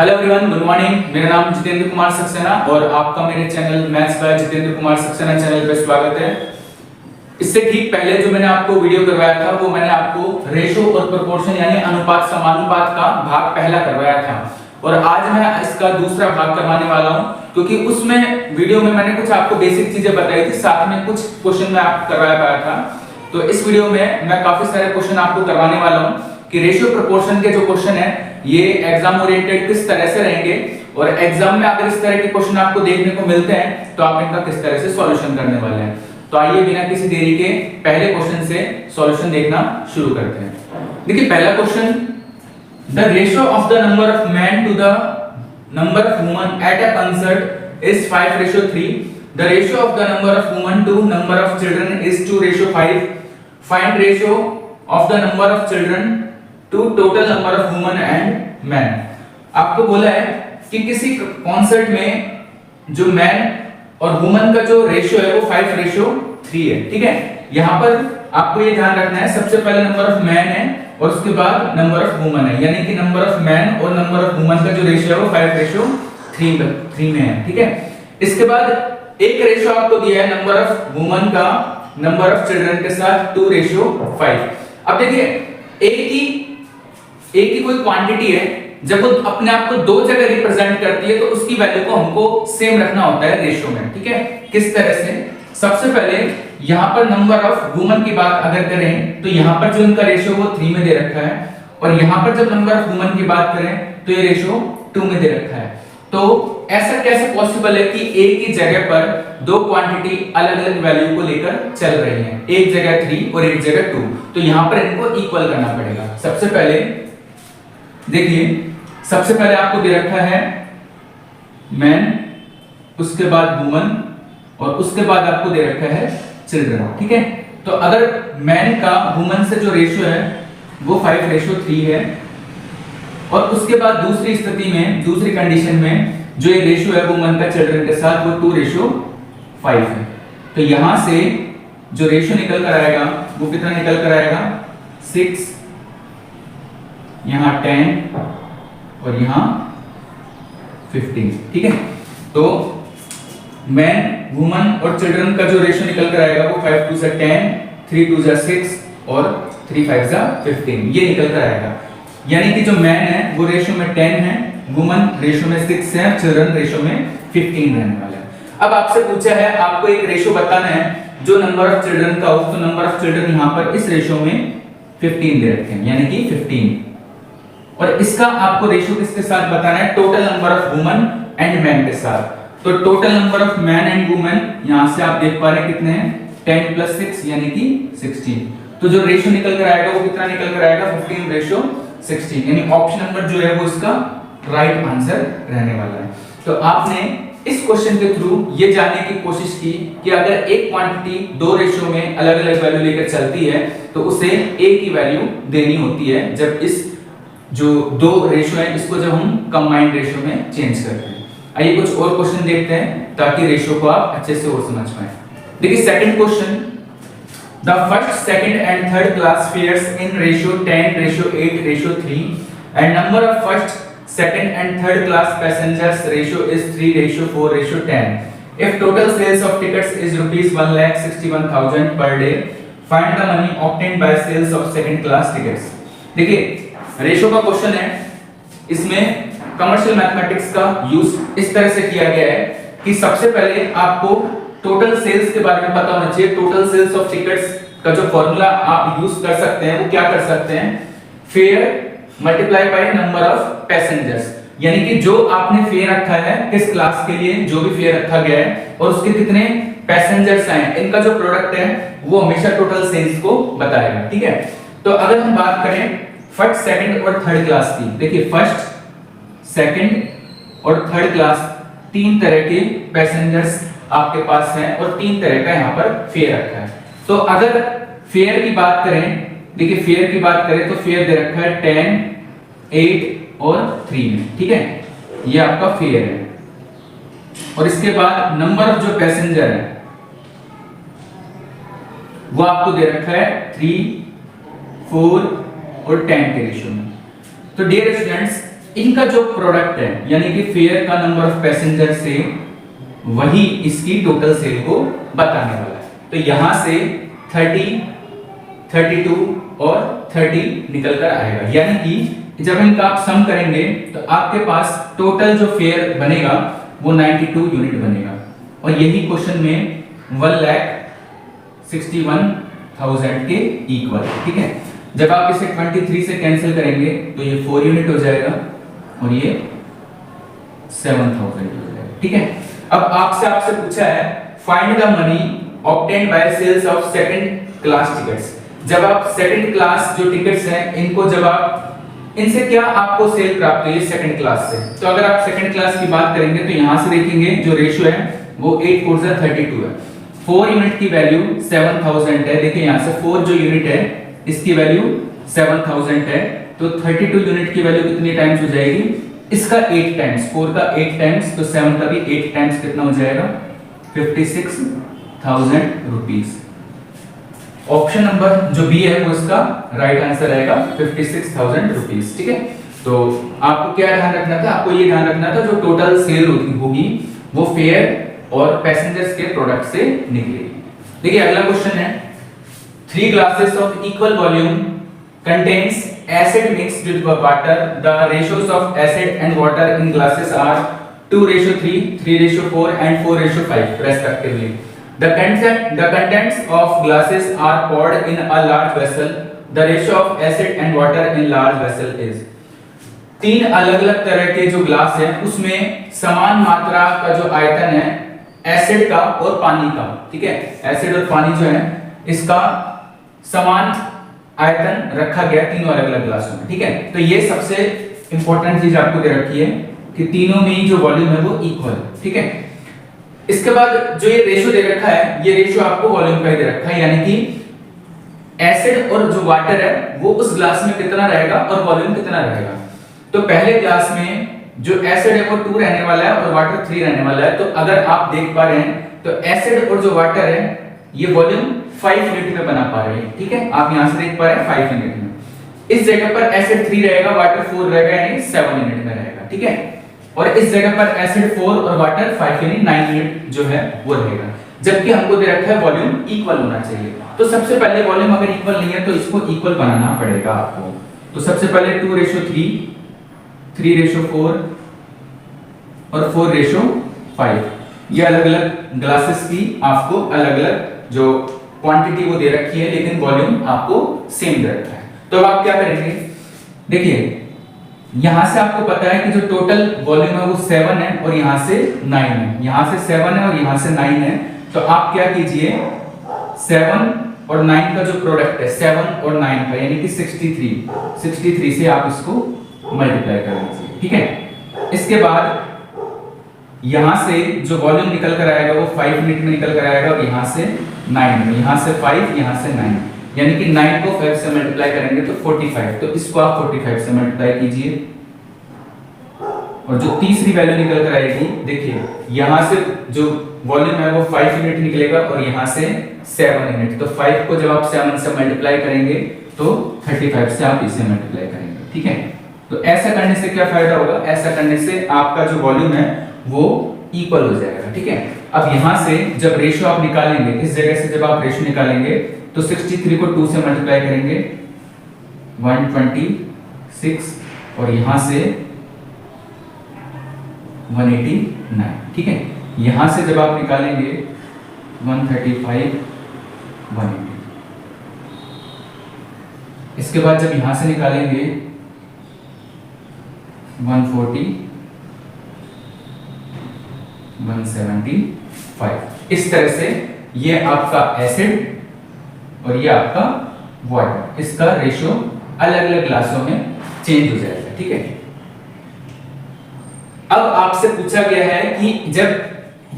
Hello everyone, good morning. मेरा नाम जितेंद्र कुमार सक्सेना और आपका मेरे channel maths by Jitendra Kumar Saxena channel पे स्वागत है। इससे ठीक पहले जो मैंने आपको वीडियो करवाया था वो मैंने आपको रेशो और प्रोपोर्शन यानी अनुपात समानुपात का भाग पहला करवाया था और आज मैं इसका दूसरा भाग करवाने वाला हूं, क्योंकि उसमें वीडियो में मैंने कुछ आपको बेसिक चीजें बताई थी, साथ में कुछ क्वेश्चन मैं आपको करवाया पाया था। तो इस वीडियो में मैं काफी सारे क्वेश्चन आपको करवाने वाला हूं कि रेशियो प्रोपोर्शन के जो क्वेश्चन है ये एग्जाम ओरिएंटेड किस तरह से रहेंगे और एग्जाम में अगर इस तरह के क्वेश्चन आपको देखने को मिलते हैं तो आप इनका किस तरह से सॉल्यूशन करने वाले हैं। तो आइए बिना किसी देरी के पहले क्वेश्चन से सॉल्यूशन देखना शुरू करते हैं। देखिए पहला question, the ratio of the number of man to the number of woman at a concert is 5:3. The ratio of the number of woman to number of children is 2:5. Find ratio of the number of children to total number of woman and man. आपको बोला है कि किसी concert में जो man और woman का जो रेशियो है वो 5:3 है। ठीक है, यहां पर आपको ये ध्यान रखना है, सबसे पहले नंबर ऑफ मैन है और उसके बाद नंबर ऑफ वुमन है, यानी कि नंबर ऑफ मैन और नंबर ऑफ वुमन का जो रेशियो है वो 5:3 में है। ठीक है, इसके बाद एक रेशियो आपको दिया है नंबर ऑफ वुमन का नंबर ऑफ चिल्ड्रन के साथ 2:5। अब देखिए एक ही कोई क्वांटिटी है, जब वो अपने आप को दो जगह रिप्रेजेंट करती है तो उसकी वैल्यू को हमको सेम रखना होता है रेशियो में। ठीक है, किस तरह से? सबसे पहले यहां पर नंबर ऑफ वुमन की बात अगर करें तो यहां पर जो इनका रेशियो वो 3 में दे रखा है और यहां पर जब नंबर ऑफ वुमन की बात करें तो ये रेशियो 2 में दे रखा है। तो ऐसा कैसे पॉसिबल है कि एक ही जगह पर दो क्वांटिटी अलग अलग वैल्यू को लेकर चल रही हैं, एक जगह 3 और एक जगह 2? तो यहां पर इनको इक्वल करना पड़ेगा। सबसे पहले देखिए, सबसे पहले आपको दे रखा है मैन, उसके बाद वुमन और उसके बाद आपको दे रखा है चिल्ड्रन। ठीक है, तो अगर मैन का वुमन से जो रेशियो है वो 5:3 है और उसके बाद दूसरी स्थिति में, दूसरी कंडीशन में जो ये रेशियो है वुमन का चिल्ड्रन के साथ वो 2:5 है। तो यहां से जो रेशियो निकल कर आएगा वो कितना निकल कर आएगा? 6, यहां 10 और यहां 15। ठीक है, तो मैन, वुमन और चिल्ड्रन का जो रेशियो निकल कर आएगा वो 5 2 10, 3 2 6 और 3 5 15, ये निकल कर आएगा। यानी कि जो मैन है वो रेशियो में 10 है, वुमन रेशियो में 6 है, चिल्ड्रन रेशियो में 15 रहने वाला है। अब आपसे पूछा है, आपको एक रेशियो बताना है जो नंबर ऑफ चिल्ड्रन का हो, तो नंबर ऑफ चिल्ड्रन यहां पर इस रेशियो में 15 दे रखे हैं, यानी कि 15। और इसका आपको रेशियो किसके साथ बताना है? Total number of woman and man के साथ। तो total number of man and woman यहां से आप देख पा रहे हैं कितने हैं? 10 + 6 यानी कि 16। तो जो रेशियो निकल कर आएगा वो कितना निकल कर आएगा? 15:16, यानी ऑप्शन नंबर जो है वो इसका राइट आंसर रहने वाला है। तो आपने इस क्वेश्चन के थ्रू ये जानने की कोशिश की कि अगर एक क्वांटिटी दो रेशियो में अलग अलग वैल्यू लेकर चलती है तो उसे एक ही वैल्यू देनी होती है जब इस जो दो रेशियो है इसको जब हम कंबाइंड रेशियो में चेंज करते हैं। आइए कुछ और क्वेश्चन देखते हैं ताकि रेशियो को आप अच्छे से और समझ पाएं। देखिए second question, the first, second and third class fares in ratio 10:8:3 and number of first, second and third class passengers ratio is 3:4:10. If total sales of tickets is rupees 1,61,000 per day, find the money obtained by sales of second class tickets. देखिए ratio का question है, इसमें commercial mathematics का use इस तरह से किया गया है कि सबसे पहले आपको टोटल सेल्स के बारे में पता होना चाहिए। टोटल सेल्स ऑफ टिकट्स का जो फॉर्मूला आप यूज कर सकते हैं वो क्या कर सकते हैं? Fair multiply by number of passengers, यानी कि जो आपने फेयर रखा है किस क्लास के लिए, जो भी फेयर रखा गया है और उसके कितने पैसेंजर्स आए, इनका जो प्रोडक्ट है वो हमेशा टोटल सेल्स को बताएगा। ठीक है, तो अगर हम बात करें फर्स्ट, सेकंड और थर्ड क्लास की, देखिए फर्स्ट, सेकंड और थर्ड क्लास तीन तरह के पैसेंजर्स आपके पास हैं और तीन तरह का यहाँ पर फेयर रखा है। तो अगर फेयर की बात करें, देखिए फेयर की बात करें तो फेयर दे रखा है 10, 8 और 3 में। ठीक है, ये आपका फेयर है और इसके बाद नंबर ऑफ जो पैसेंजर है वो आपको दे रखा है 3, 4 और 10 के रेशियो में। तो डियर स्टूडेंट्स, इनका जो प्रोडक्ट है यानी कि फेयर का नंबर ऑफ पैसेंजर से वही इसकी टोटल सेल को बताने वाला है। तो यहां से 30, 32 और 30 निकल कर आएगा, यानी कि जब इनका आप सम करेंगे तो आपके पास टोटल जो फेयर बनेगा वो 92 यूनिट बनेगा। और यही क्वेश्चन में 1,61,000 के इक्वल, ठीक है। जब आप इसे 23 से कैंसिल करेंगे तो ये 4 यूनिट हो जाएगा और ये 7,000 हो जाएगा, ठीक है। अब आपसे पूछा है find the money obtained by sales of second class tickets. जब आप सेकंड क्लास जो टिकट्स हैं इनको जब आप इनसे क्या आपको सेल प्राप्त हुई है सेकंड क्लास से, तो अगर आप सेकंड क्लास की बात करेंगे तो यहां से देखेंगे जो रेशियो है वो 8 4 32 है। 4 यूनिट की वैल्यू 7,000 है। देखिए यहां से 4 जो यूनिट है इसकी वैल्यू 7,000 है, तो 32 यूनिट की वैल्यू कितनी टाइम्स हो जाएगी, इसका 8 टाइम्स, 4 का 8 टाइम्स, तो 7 का भी 8 टाइम्स कितना हो जाएगा 56,000 रुपीस। ऑप्शन नंबर जो बी है वो इसका राइट आंसर आएगा 56,000 रुपीस, ठीक है। तो आपको क्या ध्यान रखना था, आपको ये ध्यान रखना था जो टोटल सेल होगी वो फेयर और पैसेंजर्स के प्रोडक्ट से निकलेगी। देखिए अगला क्वेश्चन है 3 glasses of equal volume contains acid mixed with water. The ratios of acid and water in glasses are 2:3, 3:4 and 4:5 respectively. The contents of glasses are poured in a large vessel. The ratio of acid and water in large vessel is 3 अलग-अलग तरह के जो glass हैं उसमें समान मात्रा का जो आयतन है एसिड का और पानी का, ठीक है। एसिड और पानी जो है इसका समान आयतन रखा गया तीनों अलग-अलग ग्लासों में, ठीक है। तो ये सबसे इंपॉर्टेंट चीज आपको दे रखी है कि तीनों में जो वॉल्यूम है वो इक्वल है, ठीक है। इसके बाद जो ये रेशियो दे रखा है ये रेशियो आपको वॉल्यूम का ही दे रखा है, यानी कि एसिड और जो वाटर है वो उस ग्लास में कितना रहेगा और वॉल्यूम कितना रहेगा। तो पहले ग्लास में जो एसिड है वो 2 रहने वाला है और वाटर 3 रहने वाला है। तो अगर आप देख पा रहे हैं तो एसिड और जो वाटर है ये वॉल्यूम 5 यूनिट में बना पा रहे हैं, ठीक है। आप यहां से देख पा रहे हैं 5 यूनिट में। इस जगह पर एसिड 3 रहेगा, वाटर 4 रहेगा, यानी 7 यूनिट में रहेगा, ठीक है। और इस जगह पर एसिड 4 और वाटर 5 यानी 9 यूनिट जो है वो रहेगा, जबकि हमको दे रखा है वॉल्यूम इक्वल होना चाहिए। तो सबसे पहले वॉल्यूम अगर इक्वल नहीं है तो इसको इक्वल बनाना पड़ेगा आपको। तो सबसे पहले 2:3, 3:4 और 4:5 ये अलग-अलग ग्लासेस की आपको अलग-अलग जो क्वांटिटी वो दे रखी है लेकिन वॉल्यूम आपको सेम दे रखा है। तो अब आप क्या करेंगे, देखिए यहां से आपको पता है कि जो टोटल वॉल्यूम है वो 7 है और यहां से 9 है, यहां से 7 है और यहां से 9 है। तो आप क्या कीजिए 7 और 9 का जो प्रोडक्ट है 7 और 9 का यानी कि 63 से आप इसको मल्टीप्लाई कर लीजिए, ठीक है। इसके बाद यहां से जो वॉल्यूम निकल कर आएगा वो 5 यूनिट में निकल कर आएगा और यहां से 9 में, यहां से 5 यहां से 9, यानी कि 9 को 5 से मल्टीप्लाई करेंगे तो 45। तो इसको आप 45 से मल्टीप्लाई कीजिए और जो तीसरी वैल्यू निकल कर आएगी, देखिए यहां से जो वॉल्यूम है वो 5 यूनिट निकलेगा और यहां से 7 यूनिट। तो 5 को जब आप 7 से मल्टीप्लाई करेंगे तो 35 से आप इसे मल्टीप्लाई करेंगे, ठीक है। तो ऐसा करने से क्या फायदा होगा, ऐसा करने से आपका जो वॉल्यूम है वो इक्वल हो जाएगा, ठीक है। अब यहां से जब रेशियो आप निकालेंगे, इस जगह से जब आप रेशियो निकालेंगे तो 63 को 2 से मल्टीप्लाई करेंगे 126 और यहां से 189, ठीक है। यहां से जब आप निकालेंगे 135 180, इसके बाद जब यहां से निकालेंगे 140 175, इस तरह से ये आपका एसिड और ये आपका वाटर, इसका रेशियो अलग अलग ग्लासों में चेंज हो जाएगा, ठीक है। अब आपसे पूछा गया है कि जब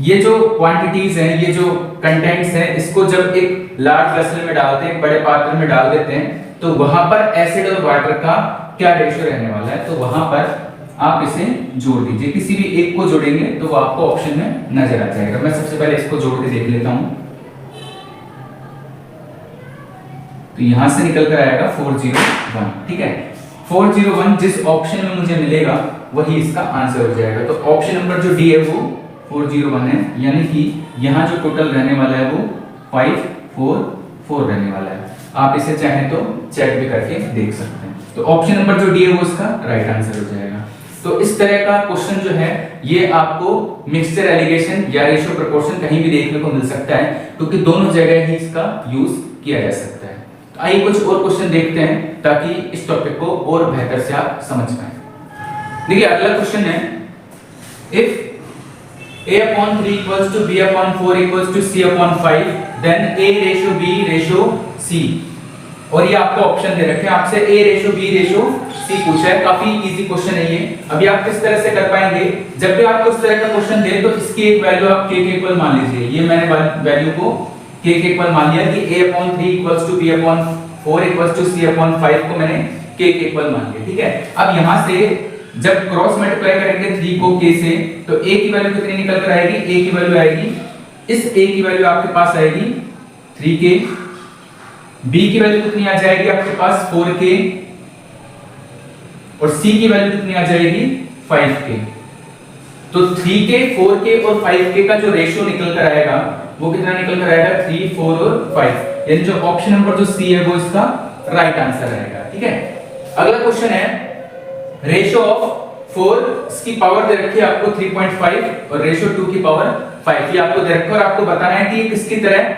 ये जो क्वांटिटीज हैं, ये जो कंटेंट्स हैं, इसको जब एक लार्ज वेसल में डालते हैं, बड़े पात्र में डाल देते हैं, तो वहां पर एसिड और वाटर का क्या रेशियो रहने वाला है, तो वहां पर आप इसे जोड़ दीजिए। किसी भी एक को जोड़ेंगे तो वो आपको ऑप्शन में नजर आ जाएगा। मैं सबसे पहले इसको जोड़ के देख लेता हूं। तो यहां से निकल कर आएगा 401, ठीक है। 401 जिस ऑप्शन में मुझे मिलेगा वही इसका आंसर हो जाएगा। तो ऑप्शन नंबर जो डी है वो 401 है, यानी कि यहाँ जो टोटल रहने वाला है वो 544 रहने वाला है। आप इसे चाहें तो चेक भी करके देख सकते हैं। तो ऑप्शन नंबर जो डी है वो इसका राइट आंसर हो जाएगा। तो इस तरह का क्वेश्चन जो है ये आपको मिक्सचर एलिगेशन या रेशियो प्रोपोर्शन कहीं भी देखने को मिल सकता है, क्योंकि दोनों जगह ही इसका यूज किया जा सकता है। तो आइए कुछ और क्वेश्चन देखते हैं ताकि इस टॉपिक को और बेहतर से आप समझ पाए। देखिए अगला क्वेश्चन है, if a/3 equals to b/4 equals to c/5 then a/b/c, और ये आपको ऑप्शन दे रखे हैं, आपसे a/b/c पूछा है। काफी इजी क्वेश्चन है ये। अभी आप किस तरह से कर पाएंगे, जब भी आपको इस तरह का क्वेश्चन दे तो इसकी एक वैल्यू आप k के इक्वल मान लीजिए। ये मैंने वैल्यू को k के इक्वल मान लिया कि a/3 equals to b/4 equals to c/5 को मैंने k के इक्वल मान लिया, ठीक है। अब यहां से जब क्रॉस मल्टीप्लाई करेंगे 3 को k से, तो a की वैल्यू कितनी निकल कर आएगी, a की वैल्यू आएगी, इस a की वैल्यू आपके पास आएगी 3k, b की वैल्यू कितनी आ जाएगी आपके पास 4k, और c की वैल्यू कितनी आ जाएगी 5k। तो 3k 4k और 5k का जो रेशियो निकल कर आएगा वो कितना निकल कर आएगा, 3 4 और 5, यानी जो ऑप्शन नंबर जो c है वो इसका राइट आंसर रहेगा, ठीक है। अगला क्वेश्चन है, रेशियो ऑफ 4 की पावर दे रखी है आपको 3.5 और रेशियो 2 की पावर 5, ये आपको दे रखा है और आपको बताना है कि ये किसकी तरह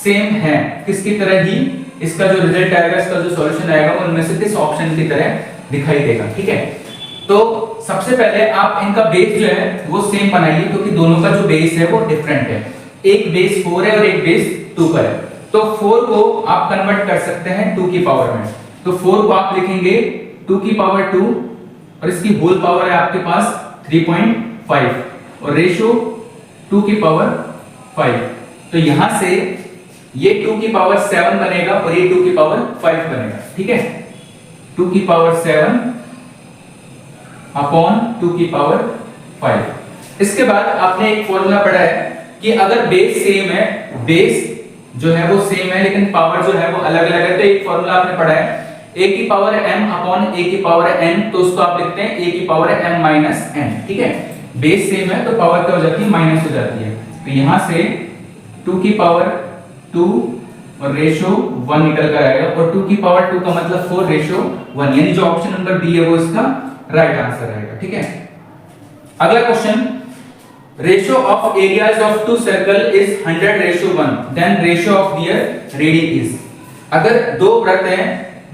सेम है, किसकी तरह ही इसका जो रिजल्ट आएगा, इसका जो सॉल्यूशन आएगा वो उनमें से किस ऑप्शन की तरह दिखाई देगा, ठीक है। तो सबसे पहले आप इनका बेस जो है वो सेम बनाइए, क्योंकि दोनों का जो बेस है वो डिफरेंट है। एक बेस 4 है और एक बेस 2 पर है। तो 4 को आप कन्वर्ट कर सकते हैं 2 की पावर में। तो 4 को आप लिखेंगे 2 की पावर 2 और इसकी होल पावर है आपके पास 3.5 और रेशियो 2 की पावर 5। तो यहां से ये 2 की पावर 7 बनेगा और ये 2 की पावर 5 बनेगा, ठीक है। 2 की पावर 7 अपॉन 2 की पावर 5। इसके बाद आपने एक फॉर्मूला पढ़ा है कि अगर बेस सेम है, बेस जो है वो सेम है लेकिन पावर जो है वो अलग अलग है, तो एक फॉर्मूला आपने पढ़ा है a की पावर m अपॉन a की पावर n, तो उसको आप लिखते हैं a की पावर m माइनस n, ठीक है। बेस सेम है तो पावर क्या हो जाती है, माइनस हो जाती है। तो यहां से 2 की पावर 2 और रेशियो 1 निकल कर आएगा, और 2 की पावर 2 का मतलब 4 रेशियो 1, यानी जो ऑप्शन नंबर बी है वो इसका राइट आंसर रहेगा, ठीक है। अगला question, ratio of areas of two circle is 100:1, then ratio of their radii is. अगर दो वृत्त हैं,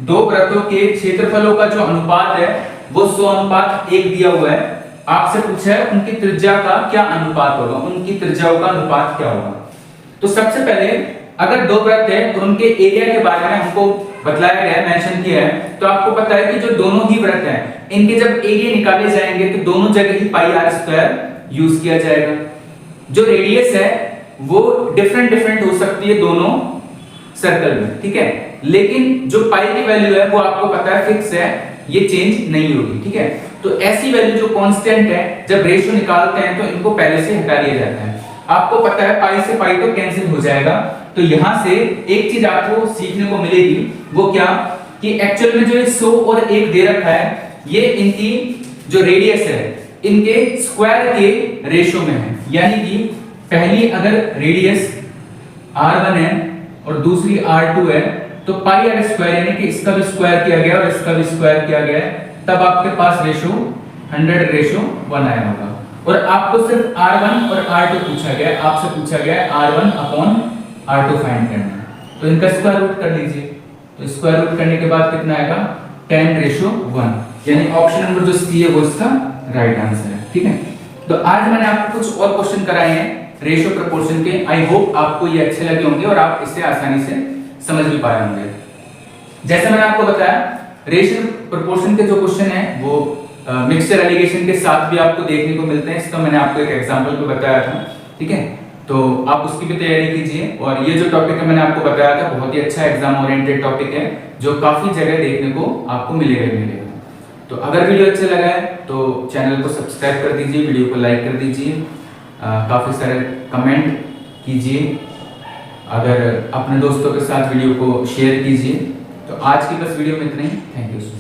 दो वृत्तों के क्षेत्रफलों का जो अनुपात है वो 100:1 दिया हुआ है। आपसे पूछा है उनकी त्रिज्या का क्या अनुपात होगा, उनकी त्रिज्याओं का अनुपात क्या होगा। तो सबसे पहले अगर दो वृत्त है तो उनके एरिया के बारे में हमको बतलाया गया है, मेंशन किया है। तो आपको पता है कि जो दोनों ही वृत्त हैं इनके जब एरिया निकाले जाएंगे तो दोनों जगह ही पाई आर स्क्वायर यूज किया जाएगा। जो रेडियस है वो डिफरेंट हो सकती है दोनों सर्कल में, ठीक है, लेकिन जो पाई की वैल्यू है वो आपको पता है फिक्स है, ये चेंज नहीं होगी, ठीक है। तो ऐसी वैल्यू जो कांस्टेंट है जब रेशियो निकालते हैं तो इनको पहले से हटा दिया जाता है। आपको पता है पाई से पाई तो कैंसिल हो जाएगा। तो यहां से एक चीज आपको सीखने को मिलेगी, वो क्या कि एक्चुअल में जो 100 और 1 दे रखा है ये इनकी जो रेडियस है इनके स्क्वायर के रेशियो में है। यानी कि पहली अगर रेडियस r1 है और दूसरी r2 है तो पाई आर स्क्वायर यानी कि इसका भी स्क्वायर किया गया और इसका भी स्क्वायर किया गया, तब आपके पास रेशियो 100:1 आया होगा। और आपको सिर्फ r1 और r2 पूछा गया, आपसे पूछा गया r1 अपॉन r2 फाइंड करना, तो इनका स्क्वायर रूट कर लीजिए। तो स्क्वायर रूट करने के बाद कितना आएगा 10:1, यानी ऑप्शन नंबर जो सी है वो इसका राइट आंसर है, ठीक है। तो आज मैंने आपको कुछ और क्वेश्चन कराए हैं रेशियो प्रोपोर्शन के। आई होप आपको ये अच्छे लगे होंगे और आप इससे आसानी से समझ भी पाए होंगे। जैसे मैंने आपको बताया रेशियो प्रोपोर्शन के जो क्वेश्चन है वो मिक्सचर एलिगेशन के साथ भी आपको देखने को मिलते हैं। इसका मैंने आपको एक एग्जांपल पे बताया था, ठीक है, तो आप उसकी भी तैयारी कीजिए। और ये जो टॉपिक है मैंने आपको बताया था बहुत ही अच्छा एग्जाम ओरिएंटेड टॉपिक है जो काफी जगह देखने को आपको मिलेगा। तो अगर वीडियो अच्छा लगा है तो चैनल को सब्सक्राइब कर दीजिए, वीडियो को लाइक कर दीजिए, काफी सारे कमेंट कीजिए, अगर अपने दोस्तों के साथ वीडियो को शेयर कीजिए। तो आज की बस वीडियो में इतना ही। Thank you.